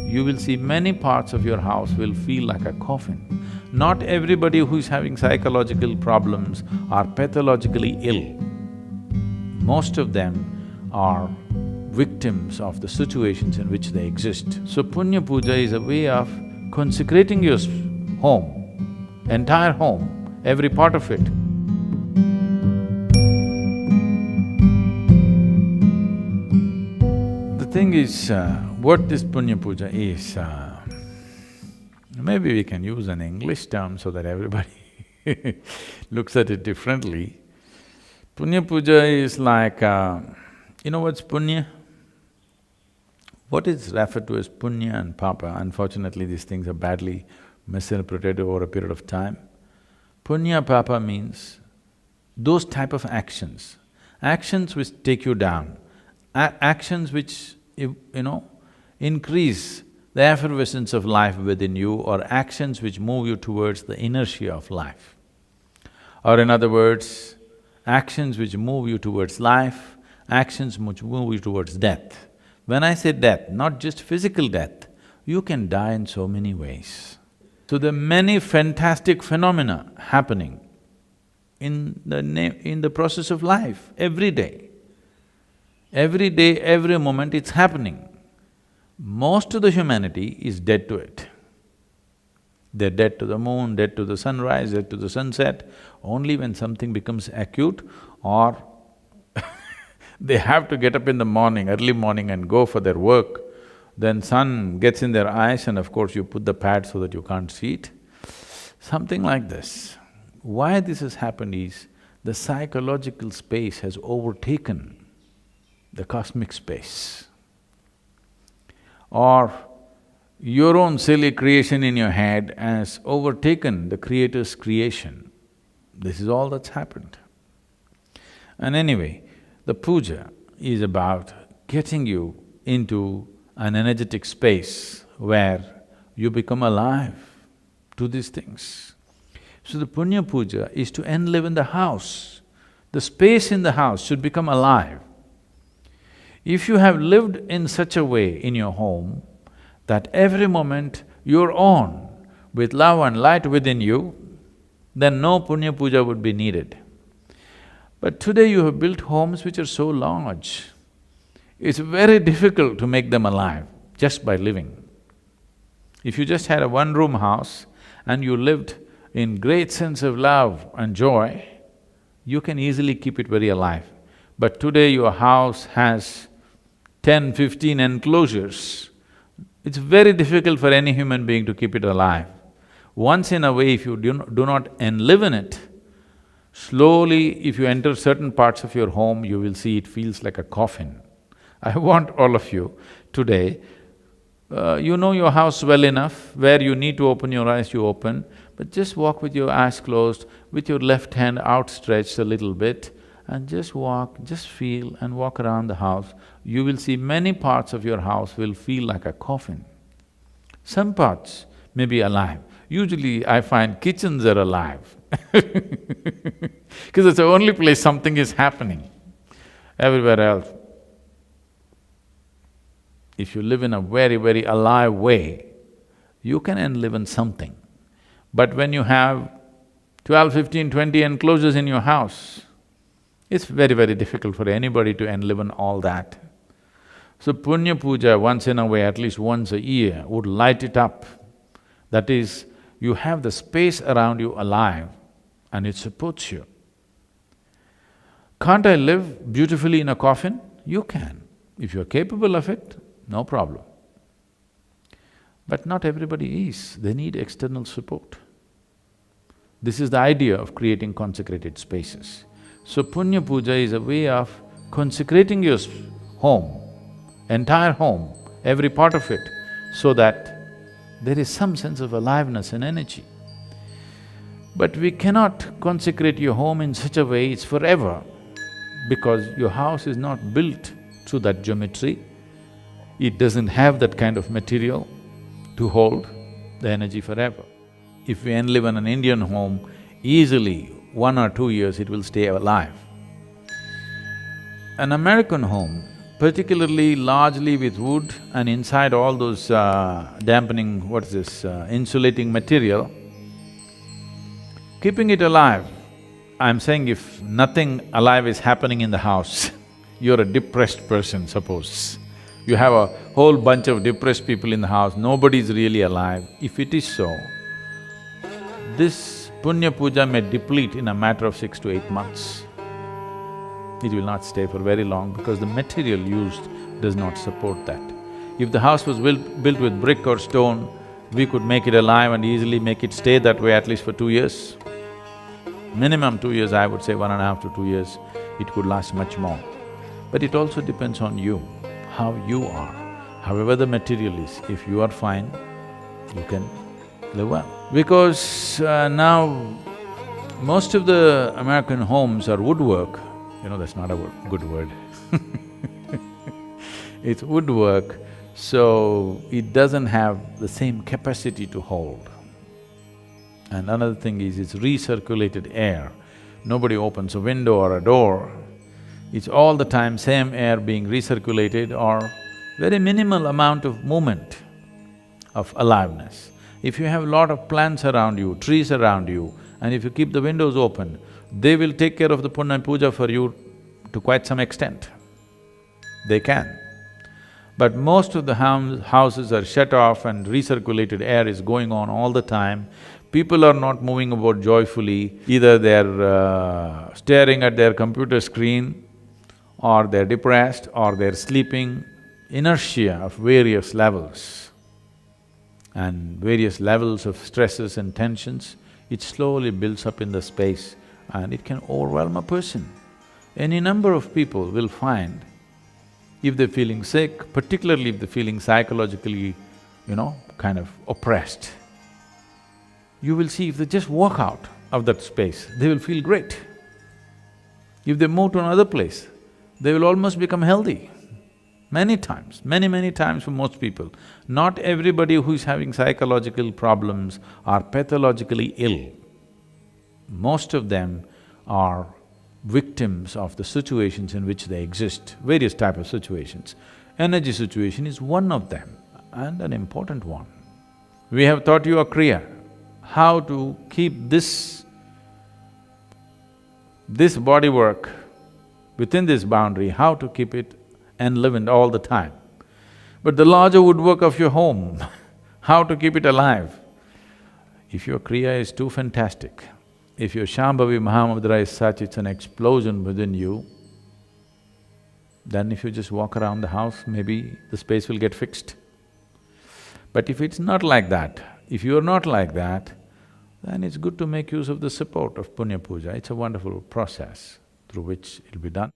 you will see many parts of your house will feel like a coffin. Not everybody who is having psychological problems are pathologically ill. Most of them are victims of the situations in which they exist. So Punya Puja is a way of consecrating your home, entire home, every part of it. The thing is, what this Punya Puja is, maybe we can use an English term so that everybody looks at it differently. Punya Puja is like, you know what's Punya? What is referred to as Punya and Papa, unfortunately these things are badly misinterpreted over a period of time. Punya Papa means those type of actions, actions which take you down, actions which, increase the effervescence of life within you, or actions which move you towards the inertia of life. Or in other words, actions which move you towards life, actions which move you towards death. When I say death, not just physical death, you can die in so many ways. So there are many fantastic phenomena happening in the process of life, every day. Every day, every moment it's happening. Most of the humanity is dead to it. They're dead to the moon, dead to the sunrise, dead to the sunset. Only when something becomes acute or they have to get up in the morning, early morning and go for their work, then sun gets in their eyes and of course you put the pad so that you can't see it. Something like this. Why this has happened is, the psychological space has overtaken the cosmic space. Or your own silly creation in your head has overtaken the Creator's creation. This is all that's happened. And anyway, the puja is about getting you into an energetic space where you become alive to these things. So the Punya Puja is to enliven the house. The space in the house should become alive. If you have lived in such a way in your home that every moment you're on with love and light within you, then no Punya Puja would be needed. But today you have built homes which are so large, it's very difficult to make them alive just by living. If you just had a one-room house and you lived in great sense of love and joy, you can easily keep it very alive. But today your house has 10, 15 enclosures. It's very difficult for any human being to keep it alive. Once in a way, if you do not enliven it, slowly if you enter certain parts of your home, you will see it feels like a coffin. I want all of you today, you know your house well enough, where you need to open your eyes, you open, but just walk with your eyes closed, with your left hand outstretched a little bit, and just walk, just feel and walk around the house. You will see many parts of your house will feel like a coffin. Some parts may be alive. Usually I find kitchens are alive because it's the only place something is happening. Everywhere else, if you live in a very, very alive way, you can enliven something. But when you have 12, 15, 20 enclosures in your house, it's very, very difficult for anybody to enliven all that. So Punya Puja, once in a way, at least once a year, would light it up. That is, you have the space around you alive and it supports you. Can't I live beautifully in a coffin? You can. If you're capable of it, no problem. But not everybody is, they need external support. This is the idea of creating consecrated spaces. So Punya Puja is a way of consecrating your home, entire home, every part of it, so that there is some sense of aliveness and energy. But we cannot consecrate your home in such a way it's forever, because your house is not built through that geometry. It doesn't have that kind of material to hold the energy forever. If we enliven an Indian home, easily 1 or 2 years it will stay alive. An American home particularly largely with wood and inside all those dampening, what is this, insulating material, keeping it alive. I'm saying if nothing alive is happening in the house, you're a depressed person, suppose. You have a whole bunch of depressed people in the house, nobody's really alive. If it is so, this Punya Puja may deplete in a matter of 6 to 8 months. It will not stay for very long because the material used does not support that. If the house was built with brick or stone, we could make it alive and easily make it stay that way at least for 2 years. Minimum 2 years, I would say 1.5 to 2 years, it could last much more. But it also depends on you, how you are. However the material is, if you are fine, you can live well. Because now, most of the American homes are woodwork. You know, that's not a good word It's woodwork, so it doesn't have the same capacity to hold. And another thing is, it's recirculated air. Nobody opens a window or a door. It's all the time same air being recirculated or very minimal amount of movement of aliveness. If you have a lot of plants around you, trees around you, and if you keep the windows open, they will take care of the Punya Puja for you to quite some extent. They can. But most of the houses are shut off and recirculated air is going on all the time. People are not moving about joyfully, either they're staring at their computer screen, or they're depressed, or they're sleeping. Inertia of various levels and various levels of stresses and tensions, it slowly builds up in the space and it can overwhelm a person. Any number of people will find, if they're feeling sick, particularly if they're feeling psychologically, kind of oppressed, you will see if they just walk out of that space, they will feel great. If they move to another place, they will almost become healthy. Many times, many times for most people. Not everybody who is having psychological problems are pathologically ill. Most of them are victims of the situations in which they exist, various type of situations. Energy situation is one of them, and an important one. We have taught you a kriya, how to keep this body work within this boundary, how to keep it enlivened all the time. But the larger woodwork of your home, how to keep it alive? If your kriya is too fantastic, if your Shambhavi Mahamudra is such, it's an explosion within you, then if you just walk around the house, maybe the space will get fixed. But if it's not like that, if you're not like that, then it's good to make use of the support of Punya Puja. It's a wonderful process through which it'll be done.